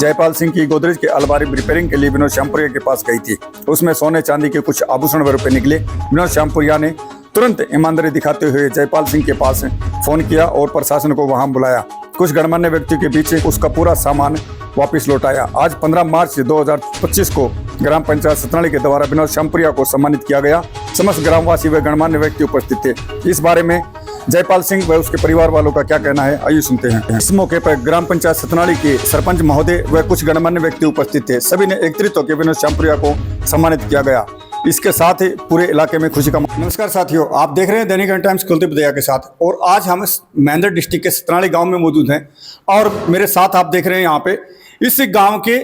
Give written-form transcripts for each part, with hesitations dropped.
जयपाल सिंह की गोदरेज के अलमारी रिपेयरिंग के लिए विनोद श्यामपुरिया के पास गई थी। उसमें सोने चांदी के कुछ आभूषण व रुपए निकले। विनोद श्यामपुरिया ने तुरंत ईमानदारी दिखाते हुए जयपाल सिंह के पास फोन किया और प्रशासन को वहां बुलाया। कुछ गणमान्य व्यक्तियों के बीच उसका पूरा सामान वापस लौटाया। आज 15 मार्च 2025 को ग्राम पंचायत सतनाली के द्वारा विनोद श्यामपुरिया को सम्मानित किया गया। समस्त ग्रामवासी व गणमान्य व्यक्ति उपस्थित थे। इस बारे में जयपाल सिंह व उसके परिवार वालों का क्या कहना है, आइए सुनते हैं। इस मौके पर ग्राम पंचायत सतनाली के सरपंच महोदय व कुछ गणमान्य व्यक्ति उपस्थित थे। सभी ने एकत्रित होकर विनोद श्यामपुरिया को सम्मानित किया गया। इसके साथ ही पूरे इलाके में खुशी का। नमस्कार साथियों, आप देख रहे हैं दैनिक टाइम्स कुलदीप दया के साथ, और आज हम महेंद्र डिस्ट्रिक्ट के सतनाली गांव में मौजूद हैं। और मेरे साथ आप देख रहे हैं यहाँ पे इस गांव के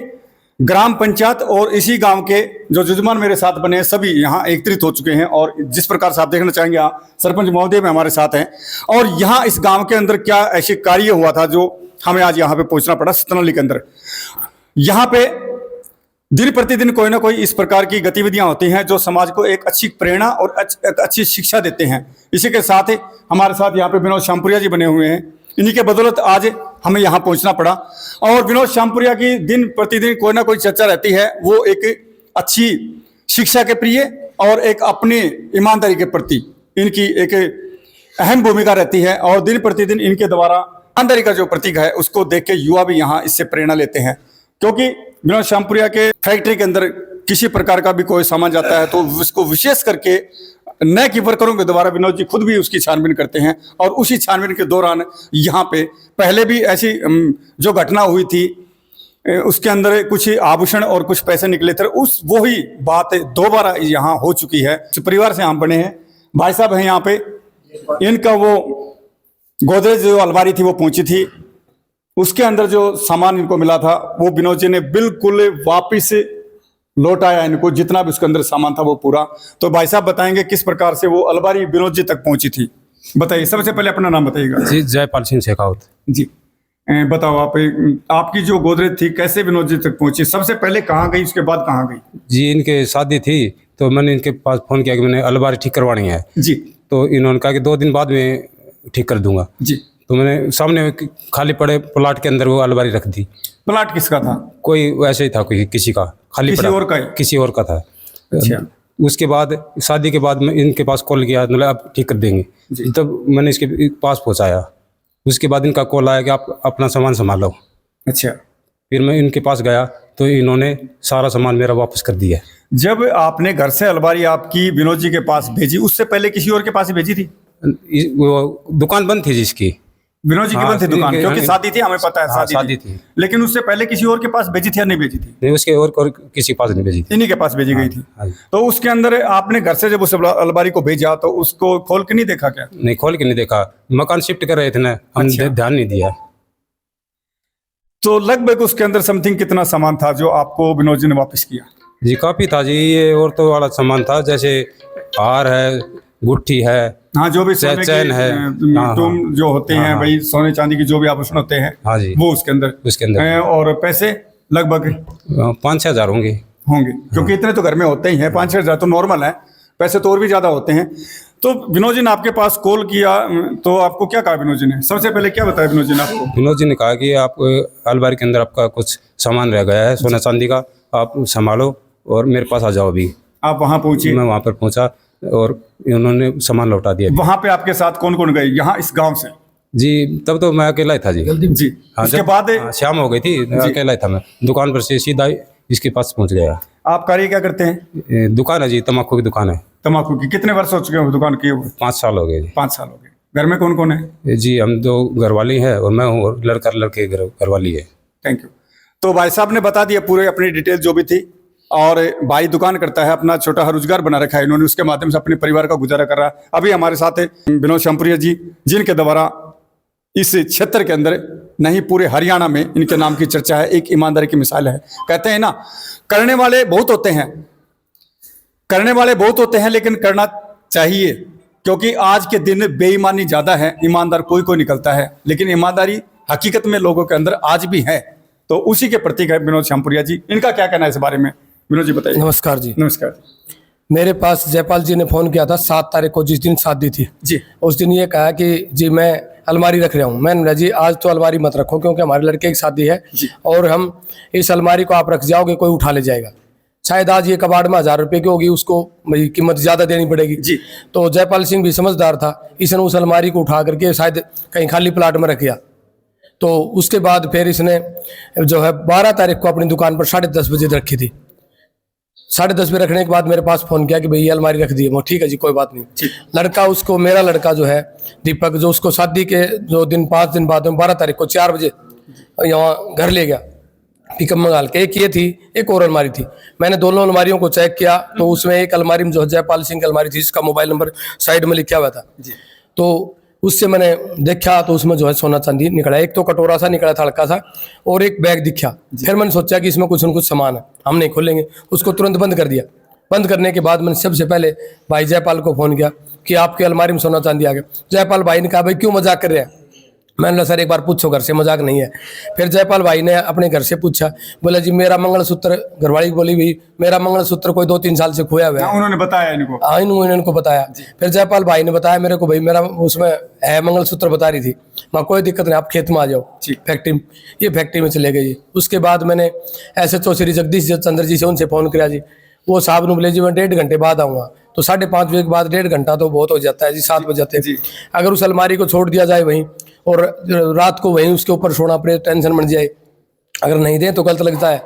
ग्राम पंचायत और इसी गांव के जो जजमान मेरे साथ बने हैं, सभी यहाँ एकत्रित हो चुके हैं। और जिस प्रकार से आप देखना चाहेंगे, यहाँ सरपंच महोदय भी हमारे साथ हैं। और यहाँ इस गांव के अंदर क्या ऐसे कार्य हुआ था जो हमें आज यहाँ पे पहुंचना पड़ा सतनाली के अंदर। यहाँ पे दिन प्रतिदिन कोई ना कोई इस प्रकार की गतिविधियां होती हैं जो समाज को एक अच्छी प्रेरणा और एक अच्छी शिक्षा देते हैं। इसी के साथ ही हमारे साथ यहाँ पे विनोद श्यामपुरिया जी बने हुए हैं। इन्हीं के बदौलत आज हमें यहाँ पहुंचना पड़ा। और विनोद श्यामपुरिया की दिन प्रतिदिन कोई ना कोई चर्चा रहती है। वो एक अच्छी शिक्षा के प्रिय और एक अपनी ईमानदारी के प्रति इनकी एक अहम भूमिका रहती है। और दिन प्रतिदिन इनके द्वारा ईमानदारी का जो प्रतीक है उसको देख के युवा भी यहाँ इससे प्रेरणा लेते हैं। क्योंकि विनोद श्यामपुरिया के फैक्ट्री के अंदर किसी प्रकार का भी कोई सामान जाता है तो उसको विशेष करके न कि वर्करों के द्वारा विनोद जी खुद भी उसकी छानबीन करते हैं। और उसी छानबीन के दौरान यहाँ पे पहले भी ऐसी जो घटना हुई थी उसके अंदर कुछ आभूषण और कुछ पैसे निकले थे। उस वही बात दोबारा यहाँ हो चुकी है। परिवार से हम बने हैं, भाई साहब हैं यहाँ पे। इनका वो गोदरेज जो अलमारी थी वो पहुंची थी, उसके अंदर जो सामान इनको मिला था वो विनोद जी ने बिल्कुल वापिस लौटाया इनको, जितना भी उसके अंदर सामान था वो पूरा। तो भाई साहब बताएंगे किस प्रकार से वो अलमारी विनोद जी तक पहुंची थी। बताइए, सबसे पहले अपना नाम बताइएगा। जी, जयपाल सिंह शेखावत जी। बताओ आप, आपकी जो गोदरेज थी कैसे विनोद जी तक पहुंची? सबसे पहले कहाँ गई, उसके बाद कहाँ गई? जी, इनके शादी थी तो मैंने इनके पास फोन किया कि मैंने अलमारी ठीक करवानी है जी। तो इन्होंने कहा कि 2 दिन बाद में ठीक कर दूंगा जी। तो मैंने सामने खाली पड़े प्लाट के अंदर वो अलमारी रख दी। प्लाट किसका था? कोई वैसे ही था, कोई किसी का खाली किसी पड़ा, और का ही? किसी और का था। अच्छा। उसके बाद शादी के बाद मैं इनके पास कॉल किया, मतलब आप ठीक कर देंगे। तब मैंने इसके पास पहुंचाया। उसके बाद इनका कॉल आया कि आप अपना सामान संभालो। अच्छा। फिर मैं इनके पास गया तो इन्होंने सारा सामान मेरा वापस कर दिया। जब आपने घर से अलमारी आपकी विनोद जी के पास भेजी, उससे पहले किसी और के पास ही भेजी थी? वो दुकान बंद थी जिसकी, विनोद जी की बंद थी दुकान, क्योंकि शादी थी, हमें पता है शादी थी। लेकिन उससे पहले किसी और के पास भेजी थी या नहीं भेजी थी? नहीं, उसके और किसी के पास नहीं भेजी थी, इन्हीं के पास भेजी गई थी। तो उसके अंदर आपने घर से जब उस अलमारी को भेजा तो उसको खोल के नहीं देखा क्या? नहीं, खोल के नहीं देखा। मकान शिफ्ट कर रहे थे ना, हमने ध्यान नहीं दिया। तो लगभग उसके अंदर समथिंग कितना सामान था जो आपको विनोद जी ने वापस किया? जी, काफी था जी। ये औरतों वाला सामान था, जैसे हार है, गुट्ठी है, हाँ, जो भी सोने चैन है, तुम जो होते हैं भाई, सोने चांदी की जो भी आभूषण होते हैं, हाँ जी, वो उसके अंदर और पैसे लगभग 5-6 हज़ार होंगे, क्योंकि इतने तो घर में होते ही हैं। 5-6 हज़ार तो नॉर्मल है, पैसे तो और भी ज्यादा होते हैं। तो विनोद जी ने आपके पास कॉल किया तो आपको क्या कहा विनोद जी ने? सबसे पहले क्या बताया विनोद जी ने आपको? विनोद जी ने कहा कि आप अलमारी के अंदर आपका कुछ सामान रह गया है सोना चांदी का, आप संभालो और मेरे पास आ जाओ अभी। आप वहाँ पहुंचे? मैं वहाँ पर पहुंचा और उन्होंने सामान लौटा दिया। वहाँ पे आपके साथ कौन कौन गए यहाँ इस गांव से? जी, तब तो मैं अकेला ही था जी। जी। हाँ, उसके बाद शाम हो गई थी, अकेला ही था मैं। दुकान पर से सीधा इसके पास पहुंच गया। आप कार्य क्या करते हैं? दुकान है जी, तम्बाकू की दुकान है। तम्बाकू की? कितने वर्ष हो चुके हैं दुकान की? 5 साल हो गए जी। 5 साल हो गए। घर में कौन कौन है? जी, हम 2 घरवाली है और मैं हूँ, और लड़के घरवाली है। Thank you. तो भाई साहब ने बता दिया पूरे अपनी डिटेल जो भी थी। और भाई दुकान करता है, अपना छोटा रोजगार बना रखा है इन्होंने, उसके माध्यम से अपने परिवार का गुजारा कर रहा है। अभी हमारे साथ है विनोद श्यामपुरिया जी, जिनके द्वारा इस क्षेत्र के अंदर नहीं पूरे हरियाणा में इनके नाम की चर्चा है। एक ईमानदारी की मिसाल है। कहते हैं ना, करने वाले बहुत होते हैं लेकिन करना चाहिए, क्योंकि आज के दिन बेईमानी ज्यादा है, ईमानदार कोई निकलता है। लेकिन ईमानदारी हकीकत में लोगों के अंदर आज भी है, तो उसी के प्रतीक है विनोद श्यामपुरिया जी। इनका क्या कहना है इस बारे में, विनोद जी बताइए। नमस्कार जी। नमस्कार। मेरे पास जयपाल जी ने फ़ोन किया था 7 तारीख को, जिस दिन शादी थी जी। उस दिन ये कहा कि जी मैं अलमारी रख रहा हूँ। मैंने बोला जी आज तो अलमारी मत रखो, क्योंकि हमारे लड़के की शादी है और हम इस अलमारी को आप रख जाओगे, कोई उठा ले जाएगा। शायद आज ये कबाड़ में 1000 रुपये की होगी, उसको कीमत ज़्यादा देनी पड़ेगी जी। तो जयपाल सिंह भी समझदार था, इसने उस अलमारी को उठा करके शायद कहीं खाली प्लाट में रख दिया। तो उसके बाद फिर इसने जो है 12 तारीख को अपनी दुकान पर 10:30 बजे रखी थी। 10:30 बजे रखने के बाद मेरे पास फ़ोन किया कि भाई ये अलमारी रख दी है। ठीक है जी, कोई बात नहीं। लड़का उसको, मेरा लड़का जो है दीपक, जो उसको शादी के जो दिन 5 दिन बाद 12 तारीख को 4 बजे यहाँ घर ले गया पिकअप मंगाल के। एक ये थी, एक और अलमारी थी। मैंने दोनों अलमारियों को चेक किया तो उसमें एक अलमारी में जो जयपाल सिंह की अलमारी थी, जिसका मोबाइल नंबर साइड में लिखा हुआ था। तो उससे मैंने देखा तो उसमें जो है सोना चांदी निकला। एक तो कटोरा सा निकला था हल्का सा, और एक बैग दिखा। फिर मैंने सोचा कि इसमें कुछ न कुछ सामान है, हम नहीं खोलेंगे। उसको तुरंत बंद कर दिया। बंद करने के बाद मैंने सबसे पहले भाई जयपाल को फ़ोन किया कि आपकी अलमारी में सोना चांदी आ गया। जयपाल भाई ने कहा भाई क्यों मजाक कर रहे हैं। मैंने बोला सर एक बार पूछो, घर से मजाक नहीं है। फिर जयपाल भाई ने अपने घर से पूछा, बोला जी मेरा मंगलसूत्र, घरवाली बोली भाई मेरा मंगलसूत्र कोई 2-3 साल से खोया हुआ है। उन्होंने बताया इनको? हाँ, इनको बताया। फिर जयपाल भाई ने बताया मेरे को, भाई मेरा उसमें है मंगलसूत्र, बता रही थी। मैं कोई दिक्कत नहीं, आप खेत में आ जाओ फैक्ट्री में। ये फैक्ट्री में चले गए जी। उसके बाद मैंने SHO श्री जगदीश चंद्र जी से उनसे फ़ोन किया जी। वो साहब ने बोले जी मैं 1.5 घंटे बाद आऊँगा। तो 5:30 बजे के बाद 1.5 घंटा तो बहुत हो जाता है जी, 7 बज जाते हैं। अगर उस अलमारी को छोड़ दिया जाए वहीं और रात को वहीं उसके ऊपर सोना पड़े, टेंशन बन जाए, अगर नहीं दें तो गलत लगता है।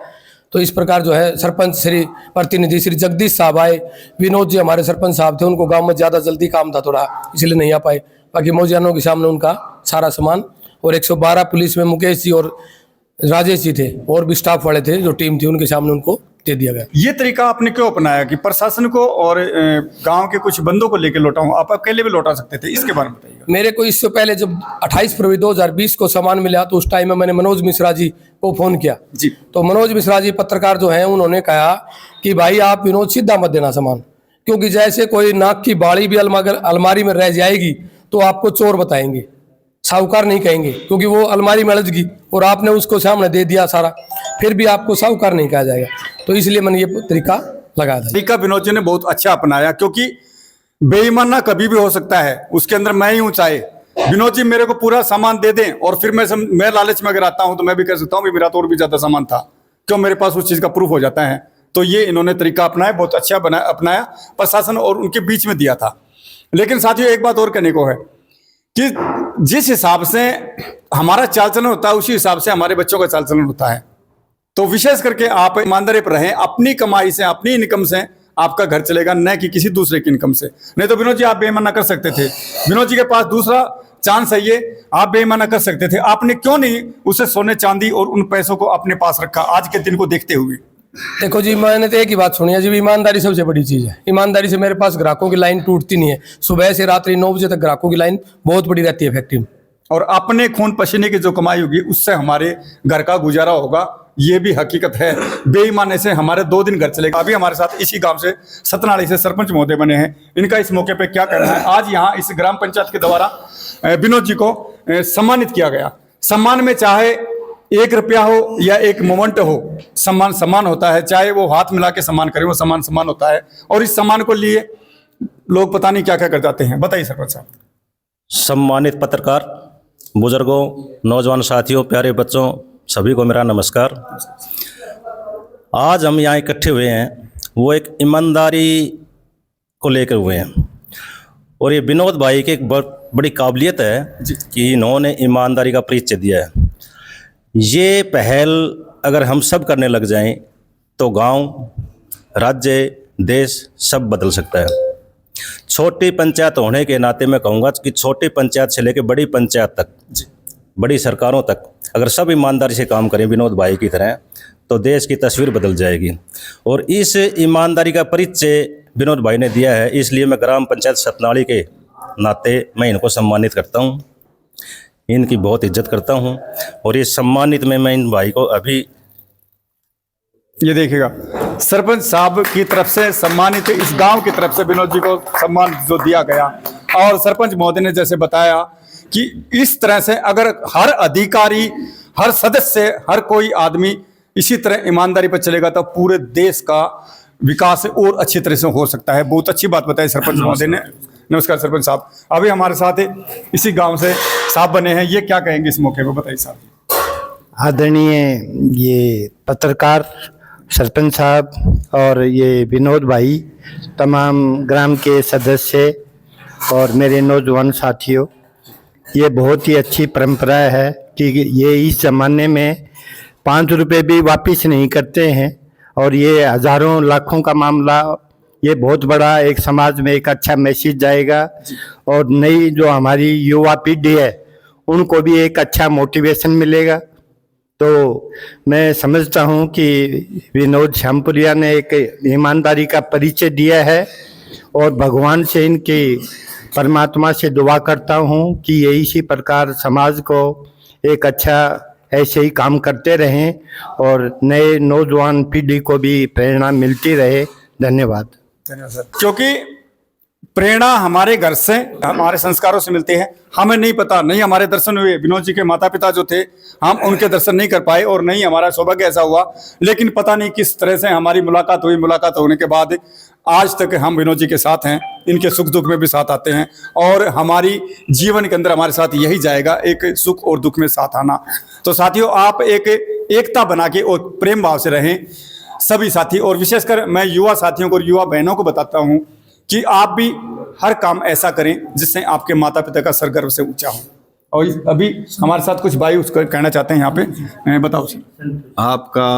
तो इस प्रकार जो है सरपंच श्री प्रतिनिधि श्री जगदीश साहब आए। विनोद जी हमारे सरपंच साहब थे, उनको गांव में ज़्यादा जल्दी काम था थोड़ा, इसलिए नहीं आ पाए। बाकी मौजानों के सामने उनका सारा सामान, और 112 पुलिस में मुकेश जी और राजेश जी थे, और भी स्टाफ वाले थे जो टीम थी, उनके सामने उनको दे दिया गया। ये तरीका आपने क्यों अपनाया कि प्रशासन को और गांव के कुछ बंदों को लेकर लौटाऊं? आप अकेले भी लौटा सकते थे, इसके बारे में बताइए। मेरे को इससे पहले जब 28 फरवरी 2020 को सामान मिला तो उस टाइम में मैंने मनोज मिश्रा जी को फ़ोन किया जी। तो मनोज मिश्रा जी पत्रकार जो हैं, उन्होंने कहा कि भाई आप विनोद सीधा मत देना सामान, क्योंकि जैसे कोई नाक की बाड़ी भी अलमारी में रह जाएगी तो आपको चोर बताएंगे, साहूकार नहीं कहेंगे, क्योंकि वो अलमारी में अड़ज गई और आपने उसको सामने दे दिया सारा, फिर भी आपको साहूकार नहीं कहा जाएगा। तो इसलिए मैंने ये तरीका लगाया था। तरीका विनोद जी ने बहुत अच्छा अपनाया, क्योंकि बेईमाना कभी भी हो सकता है, उसके अंदर मैं ही हूँ। चाहे विनोद जी मेरे को पूरा सामान दे दें और फिर मैं लालच में अगर आता हूँ तो मैं भी कह सकता हूँ मेरा तो और भी ज्यादा सामान था, क्यों मेरे पास उस चीज का प्रूफ हो जाता है। तो ये इन्होंने तरीका अपनाया, बहुत अच्छा अपनाया, प्रशासन और उनके बीच में दिया था। लेकिन साथियों एक बात और कहने को है कि जिस हिसाब से हमारा चाल चलन होता है उसी हिसाब से हमारे बच्चों का चाल चलन होता है। तो विशेष करके आप ईमानदारी पर रहें, अपनी कमाई से, अपनी इनकम से आपका घर चलेगा, न कि किसी दूसरे की इनकम से। नहीं तो विनोद जी आप बेईमाना कर सकते थे, विनोद जी के पास दूसरा चांस है ये, आप बेईमाना कर सकते थे। आपने क्यों नहीं उसे सोने चांदी और उन पैसों को अपने पास रखा आज के दिन को देखते हुए? देखो जी, मैंने तो एक ही बात सुनी है जी, ईमानदारी सबसे बड़ी चीज़ है। ईमानदारी से मेरे पास ग्राहकों की लाइन टूटती नहीं है। सुबह से रात्रि 9 बजे तक ग्राहकों की लाइन बहुत बड़ी रहती है फैक्ट्री में। और अपने खून पसीने की जो कमाई होगी उससे हमारे घर का गुजारा होगा, ये भी हकीकत है। बेईमानी से हमारे 2 दिन घर चलेगा। अभी हमारे साथ इसी गांव से सतनाड़ी से सरपंच महोदय बने हैं, इनका इस मौके पे क्या कहना है। आज यहाँ इस ग्राम पंचायत के द्वारा विनोद जी को सम्मानित किया गया। सम्मान में चाहे 1 रुपया हो या एक मोमेंट हो, सम्मान सम्मान होता है। चाहे वो हाथ मिला के सम्मान करें, वो सम्मान सम्मान होता है। और इस सम्मान को लिए लोग पता नहीं क्या क्या कर जाते हैं। बताइए सरपंच साहब। सम्मानित पत्रकार, बुजुर्गों, नौजवान साथियों, प्यारे बच्चों, सभी को मेरा नमस्कार। आज हम यहाँ इकट्ठे हुए हैं वो एक ईमानदारी को लेकर हुए हैं, और ये विनोद भाई की एक बड़ी काबिलियत है कि इन्होंने ईमानदारी का परिचय दिया है। ये पहल अगर हम सब करने लग जाएं तो गांव, राज्य, देश सब बदल सकता है। छोटी पंचायत होने के नाते मैं कहूँगा कि छोटी पंचायत से लेकर बड़ी पंचायत तक, बड़ी सरकारों तक अगर सब ईमानदारी से काम करें विनोद भाई की तरह, तो देश की तस्वीर बदल जाएगी। और इस ईमानदारी का परिचय विनोद भाई ने दिया है, इसलिए मैं ग्राम पंचायत सतनाड़ी के नाते मैं इनको सम्मानित करता हूँ, इनकी बहुत इज्जत करता हूँ। और इस सम्मानित में मैं इन भाई को अभी ये देखिएगा, सरपंच साहब की तरफ से सम्मानित, इस गांव की तरफ से विनोद जी को सम्मान जो दिया गया। और सरपंच महोदय ने जैसे बताया कि इस तरह से अगर हर अधिकारी, हर सदस्य, हर कोई आदमी इसी तरह ईमानदारी पर चलेगा तो पूरे देश का विकास और अच्छी तरह से हो सकता है। बहुत अच्छी बात बताई सरपंच महोदय ने। नमस्कार सरपंच साहब, अभी हमारे साथ इसी गांव से साहब बने हैं, ये क्या कहेंगे इस मौके पर, बताइए साहब। आदरणीय ये पत्रकार सरपंच साहब और ये विनोद भाई, तमाम ग्राम के सदस्य और मेरे नौजवान साथियों, ये बहुत ही अच्छी परंपरा है कि ये इस ज़माने में 5 रुपये भी वापस नहीं करते हैं और ये हज़ारों लाखों का मामला, ये बहुत बड़ा एक समाज में एक अच्छा मैसेज जाएगा और नई जो हमारी युवा पीढ़ी है उनको भी एक अच्छा मोटिवेशन मिलेगा। तो मैं समझता हूँ कि विनोद श्यामपुरिया ने एक ईमानदारी का परिचय दिया है और भगवान से इनकी परमात्मा से दुआ करता हूँ कि ये इसी प्रकार समाज को एक अच्छा ऐसे ही काम करते रहें और नए नौजवान पीढ़ी को भी प्रेरणा मिलती रहे। धन्यवाद। धन्यवाद सर। क्योंकि प्रेरणा हमारे घर से, हमारे संस्कारों से मिलती है। हमें नहीं पता, नहीं हमारे दर्शन हुए, विनोद जी के माता पिता जो थे हम उनके दर्शन नहीं कर पाए और नहीं हमारा सौभाग्य ऐसा हुआ, लेकिन पता नहीं किस तरह से हमारी मुलाकात हुई। मुलाकात होने के बाद आज तक हम विनोद जी के साथ हैं, इनके सुख दुख में भी साथ आते हैं और हमारी जीवन के अंदर हमारे साथ यही जाएगा, एक सुख और दुख में साथ आना। तो साथियों, आप एक एकता बना के और प्रेम भाव से रहें सभी साथी, और विशेषकर मैं युवा साथियों को और युवा बहनों को बताता हूँ कि आप भी हर काम ऐसा करें जिससे आपके माता पिता का सर गर्व से ऊंचा हो। और अभी हमारे साथ कुछ भाई उसको कहना चाहते हैं यहाँ पे, बताओ सर। आपका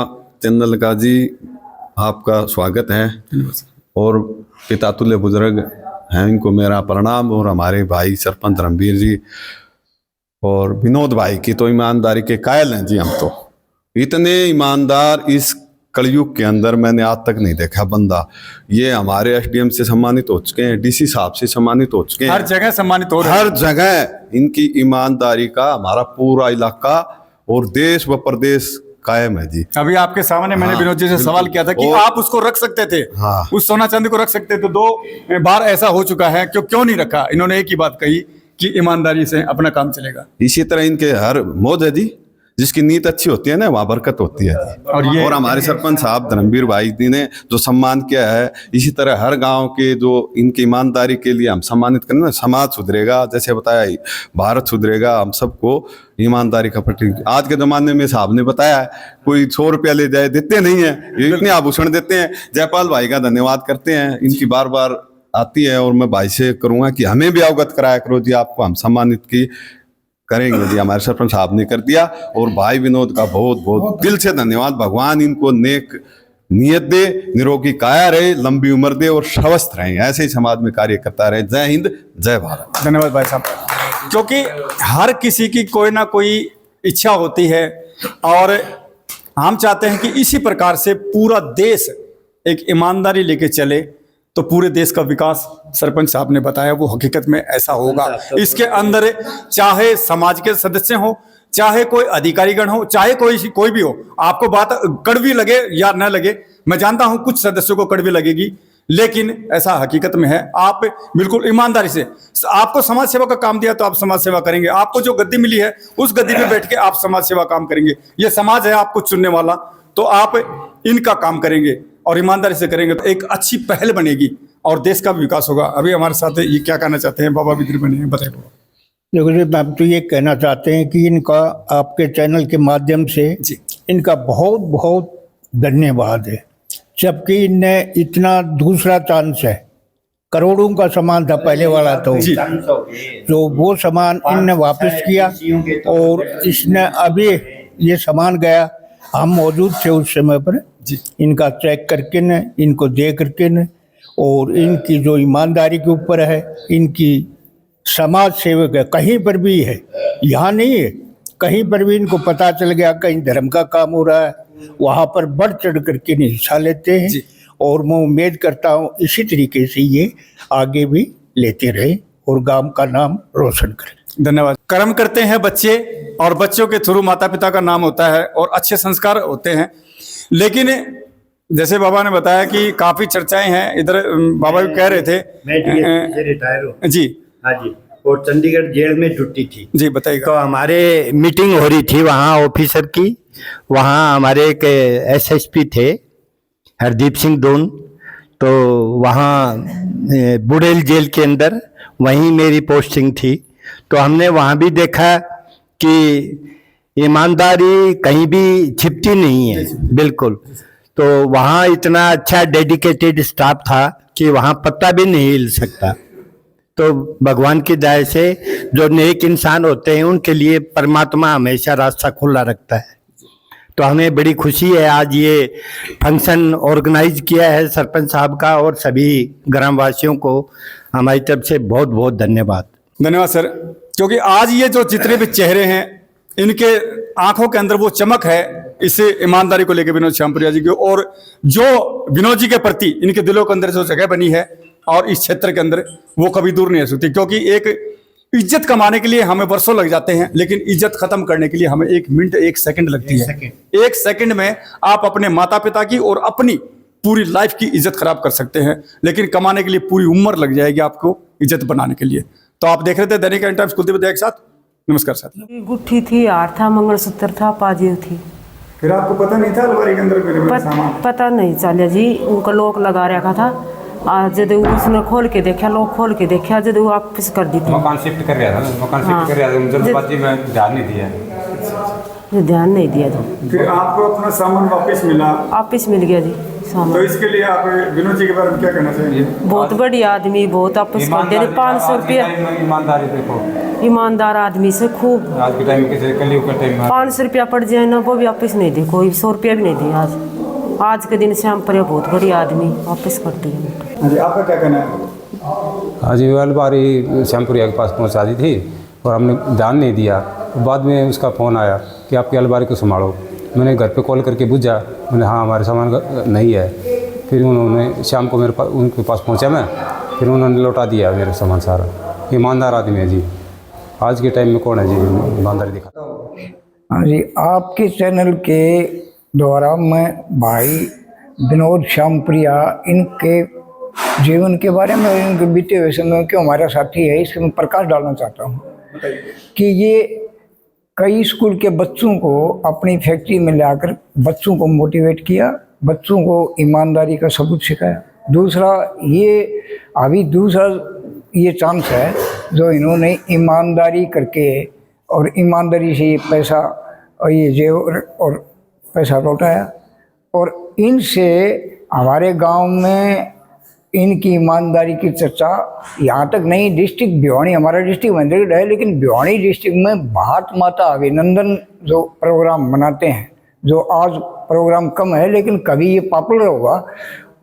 चंदन का जी, आपका स्वागत है और पिता तुल्य बुजुर्ग हैं, इनको मेरा प्रणाम। और हमारे भाई सरपंच रणबीर जी और विनोद भाई की तो ईमानदारी के कायल हैं जी। हम तो इतने ईमानदार इस कलयुग के अंदर मैंने आज तक नहीं देखा बंदा। ये हमारे एसडीएम से सम्मानित हो चुके हैं, डीसी साहब से सम्मानित हो चुके हैं, हर जगह सम्मानित हो रहे हैं। हर जगह इनकी ईमानदारी का हमारा पूरा इलाका और देश व प्रदेश कायम है जी। अभी आपके सामने मैंने विनोद जी से सवाल किया था कि आप उसको रख सकते थे, उस सोना चांदी को रख सकते थे। 2 बार ऐसा हो चुका है, क्यों नहीं रखा? इन्होंने एक ही बात कही कि ईमानदारी से अपना काम चलेगा। इसी तरह इनके हर मौज है जी, जिसकी नीयत अच्छी होती है ना वहाँ बरकत होती है जी। और हमारे सरपंच साहब धर्मवीर भाई जी ने जो सम्मान किया है, इसी तरह हर गांव के जो इनकी ईमानदारी के लिए हम सम्मानित करें ना, समाज सुधरेगा। जैसे बताया भारत सुधरेगा, हम सबको ईमानदारी का प्रतीक। आज के ज़माने में साहब ने बताया कोई 100 रुपया ले जाए देते नहीं है, ये इतने आभूषण देते हैं। जयपाल भाई का धन्यवाद करते हैं, इनकी बार बार आती है और मैं भाई से करूँगा कि हमें भी अवगत कराया करो जी, आपको हम सम्मानित की करेंगे जी। हमारे सरपंच साहब ने कर दिया और भाई विनोद का बहुत बहुत दिल से धन्यवाद। भगवान इनको नेक नियत दे, निरोगी काया रहे, लंबी उम्र दे और स्वस्थ रहें, ऐसे ही समाज में कार्य करता रहे। जय हिंद, जय भारत। धन्यवाद भाई साहब। क्योंकि हर किसी की कोई ना कोई इच्छा होती है और हम चाहते हैं कि इसी प्रकार से पूरा देश एक ईमानदारी लेके चले तो पूरे देश का विकास, सरपंच साहब ने बताया, वो हकीकत में ऐसा होगा। इसके अंदर चाहे समाज के सदस्य हो, चाहे कोई अधिकारीगण हो, चाहे कोई भी हो, आपको बात कड़वी लगे या न लगे, मैं जानता हूं कुछ सदस्यों को कड़वी लगेगी, लेकिन ऐसा हकीकत में है। आप बिल्कुल ईमानदारी से, आपको समाज सेवा का काम दिया तो आप समाज सेवा करेंगे। आपको जो गद्दी मिली है उस गद्दी पे बैठ के आप समाज सेवा काम करेंगे। ये समाज है आपको चुनने वाला, तो आप इनका काम करेंगे और ईमानदारी से करेंगे तो एक अच्छी पहल बनेगी और देश का भी विकास होगा। अभी हमारे साथ ये क्या कहना चाहते हैं, बाबा बिद्री बने हैं, बताइए। देखो जी, आप तो ये कहना चाहते हैं कि इनका आपके चैनल के माध्यम से इनका बहुत बहुत धन्यवाद है। जबकि इनने इतना दूसरा चांस है, करोड़ों का सामान था पहले वाला, तो वो सामान इनने वापस किया और इसने अभी ये सामान गया, हम मौजूद थे उस समय पर, इनका चेक करके न, इनको दे करके न, और इनकी जो ईमानदारी के ऊपर है, इनकी समाज सेवक है, कहीं पर भी है, यहाँ नहीं है, कहीं पर भी इनको पता चल गया कहीं धर्म का काम हो रहा है, वहाँ पर बढ़ चढ़ करके हिस्सा लेते हैं। और मैं उम्मीद करता हूँ इसी तरीके से ये आगे भी लेते रहे और गांव का नाम रोशन करें। धन्यवाद। कर्म करते हैं बच्चे और बच्चों के थ्रू माता पिता का नाम होता है और अच्छे संस्कार होते हैं। लेकिन जैसे बाबा ने बताया कि काफी चर्चाएं हैं इधर, बाबा भी कह रहे थे मैं रिटायर हूँ जी। हाँ जी, और चंडीगढ़ जेल में ड्यूटी थी जी, बताइए। तो हमारे मीटिंग हो रही थी वहाँ ऑफिसर की, वहाँ हमारे एक एसएसपी थे हरदीप सिंह दून, तो वहाँ बुड़ेल जेल के अंदर वहीं मेरी पोस्टिंग थी। तो हमने वहाँ भी देखा कि ईमानदारी कहीं भी छिपती नहीं है, बिल्कुल। तो वहाँ इतना अच्छा डेडिकेटेड स्टाफ था कि वहाँ पत्ता भी नहीं हिल सकता। तो भगवान की दया से जो नेक इंसान होते हैं उनके लिए परमात्मा हमेशा रास्ता खुला रखता है। तो हमें बड़ी खुशी है आज ये फंक्शन ऑर्गेनाइज किया है सरपंच साहब का, और सभी ग्रामवासियों को हमारी तरफ से बहुत बहुत धन्यवाद। धन्यवाद सर, क्योंकि आज ये जो जितने भी चेहरे हैं इनके आंखों के अंदर वो चमक है इसे ईमानदारी को लेकर विनोद श्यामपुरिया जी की, और जो विनोद जी के प्रति इनके दिलों के अंदर जो जगह बनी है और इस क्षेत्र के अंदर वो कभी दूर नहीं हो सकती। क्योंकि एक इज्जत कमाने के लिए हमें वर्षों लग जाते हैं, लेकिन इज्जत खत्म करने के लिए हमें 1 मिनट 1 सेकंड लगती है। 1 सेकंड में आप अपने माता पिता की और अपनी पूरी लाइफ की इज्जत खराब कर सकते हैं, लेकिन कमाने के लिए पूरी उम्र लग जाएगी आपको इज्जत बनाने के लिए। तो आप देख रहे थे दैनिक टाइम्स, कुलदीप एक साथ। नमस्कार साथी। गुट्ठी थी, हार था, मंगलसूत्र था, पाजेब थी। फिर आपको पता नहीं था अलमारी के अंदर मेरे सामान? पता नहीं चला जी, उनका लॉक लगा रखा था। आज जब उसने खोल के देखा, लॉक खोल के देखा, जब वो वापस कर दी थी। मकान शिफ्ट कर रहा था ना, मकान शिफ्ट कर रहा था, जल्दबाजी में ध्यान नहीं दिया। ध्यान नहीं दिया तो फिर आपको अपना सामान वापस मिला? वापस मिल गया जी तो सामान। इसके लिए आप विनोद जी के बारे में क्या कहना चाहिए? बहुत बढ़िया आदमी, बहुत वापस कर दे। 500 रुपया ईमानदारी देखो, ईमानदार आदमी से खूब। आज के टाइम में किसी कलयुग के टाइम में 500 रुपया पड़ जाए ना, वो भी वापस नहीं दे, कोई 100 रुपया भी नहीं दिया। आज के दिन श्यामपुरिया बहुत बढ़िया आदमी, वापस कर दिया। हाँ जी, आपका क्या कहना है? आज ये अलमारी श्यामपुरिया के पास पहुंचा दी थी और हमने ध्यान नहीं दिया। बाद में उसका फ़ोन आया कि आपकी अलमारी को संभालो। मैंने घर पे कॉल करके पूछा, मैंने हाँ हमारे सामान नहीं है। फिर उन्होंने शाम को मेरे पास उनके पास पहुंचा मैं, फिर उन्होंने लौटा दिया मेरा सामान सारा। ईमानदार आदमी है जी, आज के टाइम में कौन है जी ईमानदारी दिखाता? हाँ जी, आपके चैनल के द्वारा मैं भाई विनोद श्यामपुरिया इनके जीवन के बारे में, इनके बीते हुए समय क्यों हमारा साथी है, इसमें प्रकाश डालना चाहता हूँ कि ये कई स्कूल के बच्चों को अपनी फैक्ट्री में लाकर बच्चों को मोटिवेट किया, बच्चों को ईमानदारी का सबूत सिखाया। दूसरा ये चांस है जो इन्होंने ईमानदारी करके और ईमानदारी से ये पैसा और ये जेवर और पैसा लौटाया। और इनसे हमारे गांव में इनकी ईमानदारी की चर्चा यहाँ तक नहीं, डिस्ट्रिक्ट भिवानी, हमारा डिस्ट्रिक्ट मंदिर है, लेकिन भिवानी डिस्ट्रिक्ट में भारत माता अभिनंदन जो प्रोग्राम मनाते हैं, जो आज प्रोग्राम कम है लेकिन कभी ये पॉपुलर होगा,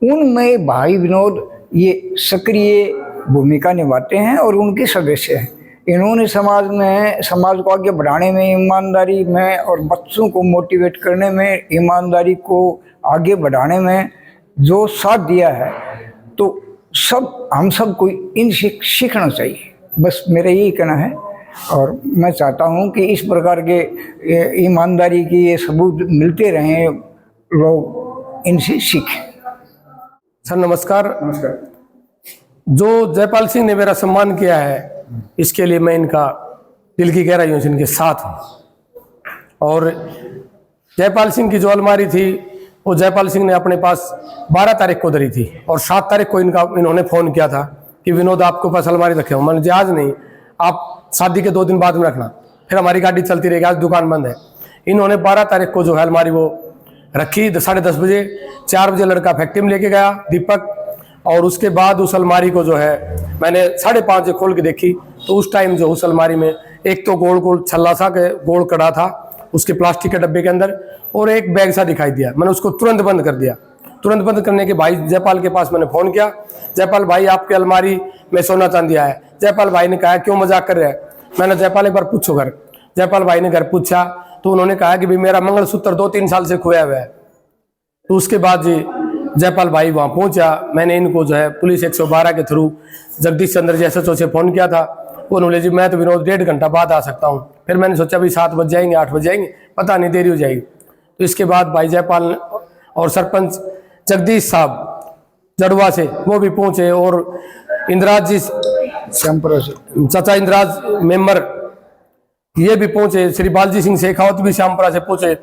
उनमें भाई विनोद ये सक्रिय भूमिका निभाते हैं और उनके सदस्य हैं। इन्होंने समाज को आगे बढ़ाने में, ईमानदारी में और बच्चों को मोटिवेट करने में, ईमानदारी को आगे बढ़ाने में जो साथ दिया है, तो हम सब को इनसे सीखना चाहिए। बस मेरा यही कहना है और मैं चाहता हूं कि इस प्रकार के ईमानदारी की ये सबूत मिलते रहें, लोग इनसे सीखें। सर नमस्कार। नमस्कार। जो जयपाल सिंह ने मेरा सम्मान किया है, इसके लिए मैं इनका दिल की गहराइयों से इनके साथ हूँ। और जयपाल सिंह की जो अलमारी थी वो जयपाल सिंह ने अपने पास 12 तारीख को धरी थी और 7 तारीख को इन्होंने फ़ोन किया था कि विनोद आपके पास अलमारी रखे हो। मैंने जी आज नहीं, आप शादी के 2 दिन बाद में रखना, फिर हमारी गाड़ी चलती रहेगी, आज दुकान बंद है। इन्होंने 12 तारीख को जो है अलमारी वो रखी 10:30 बजे। 4 बजे लड़का फैक्ट्री में लेके गया दीपक, और उसके बाद उस अलमारी को जो है मैंने 5:30 बजे खोल के देखी तो उस टाइम जो उस अलमारी में एक तो गोल गोल छल्ला सा गोल कड़ा था उसके प्लास्टिक के डब्बे के अंदर, और एक बैग सा दिखाई दिया। मैंने उसको तुरंत बंद कर दिया। तुरंत बंद करने के भाई जयपाल के पास मैंने फ़ोन किया, जयपाल भाई आपकी अलमारी में सोना चांदी आया है। जयपाल भाई ने कहा क्यों मजाक कर रहे हैं? मैंने जयपाल एक बार पूछो घर। जयपाल भाई ने घर पूछा तो उन्होंने कहा कि भाई मेरा मंगलसूत्र 2-3 साल से खोया हुआ है। तो उसके बाद जी जयपाल भाई वहाँ पहुँचा। मैंने इनको जो है पुलिस 112 के थ्रू जगदीश चंद्र जी SHO से फ़ोन किया था। उन्होंने जी मैं तो विनोद 1.5 घंटा बाद आ सकता हूँ। फिर मैंने सोचा भाई 7 बज जाएंगे, 8 बज जाएंगे, पता नहीं देरी हो जाएगी। तो इसके बाद भाई जयपाल और सरपंच जगदीश साहब जड़वा से वो भी पहुँचे, और इंद्राज जी श्यामपुरा से चाचा इंद्राज मेंबर ये भी पहुँचे, श्री बालजी सिंह शेखावत भी श्यामपुरा से पहुँचे,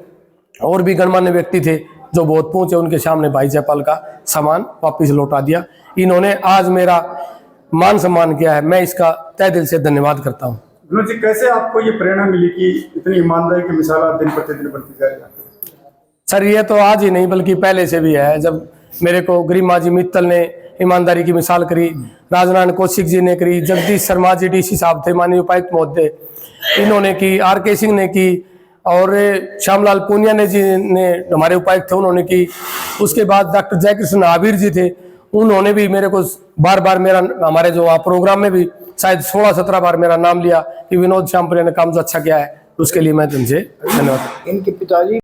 और भी गणमान्य व्यक्ति थे जो बहुत पहुँचे। उनके सामने भाई जयपाल का सामान वापस लौटा दिया। इन्होंने आज मेरा मान सम्मान किया है, मैं इसका तहे दिल से धन्यवाद करता हूँ। विनोद जी, कैसे आपको ये प्रेरणा मिली कि इतनी ईमानदारी की मिसाल दिन प्रतिदिन बनती जा रही है? सर ये तो आज ही नहीं बल्कि पहले से भी है। जब मेरे को गरिमा जी मित्तल ने ईमानदारी की मिसाल करी, राजनारायण कौशिक जी ने करी, जगदीश शर्मा जी डीसी साहब थे, माननीय उपायुक्त महोदय, इन्होंने की, RK सिंह ने की, और श्यामलाल पूनिया ने जी ने हमारे उपायुक्त थे, उन्होंने की। उसके बाद डॉक्टर जयकृष्ण आबिर जी थे, उन्होंने भी मेरे को बार बार मेरा, हमारे जो प्रोग्राम में भी शायद 16-17 बार मेरा नाम लिया कि विनोद श्यामपुरिया ने काम जो अच्छा किया है, उसके लिए मैं तुमसे धन्यवाद। इनके पिताजी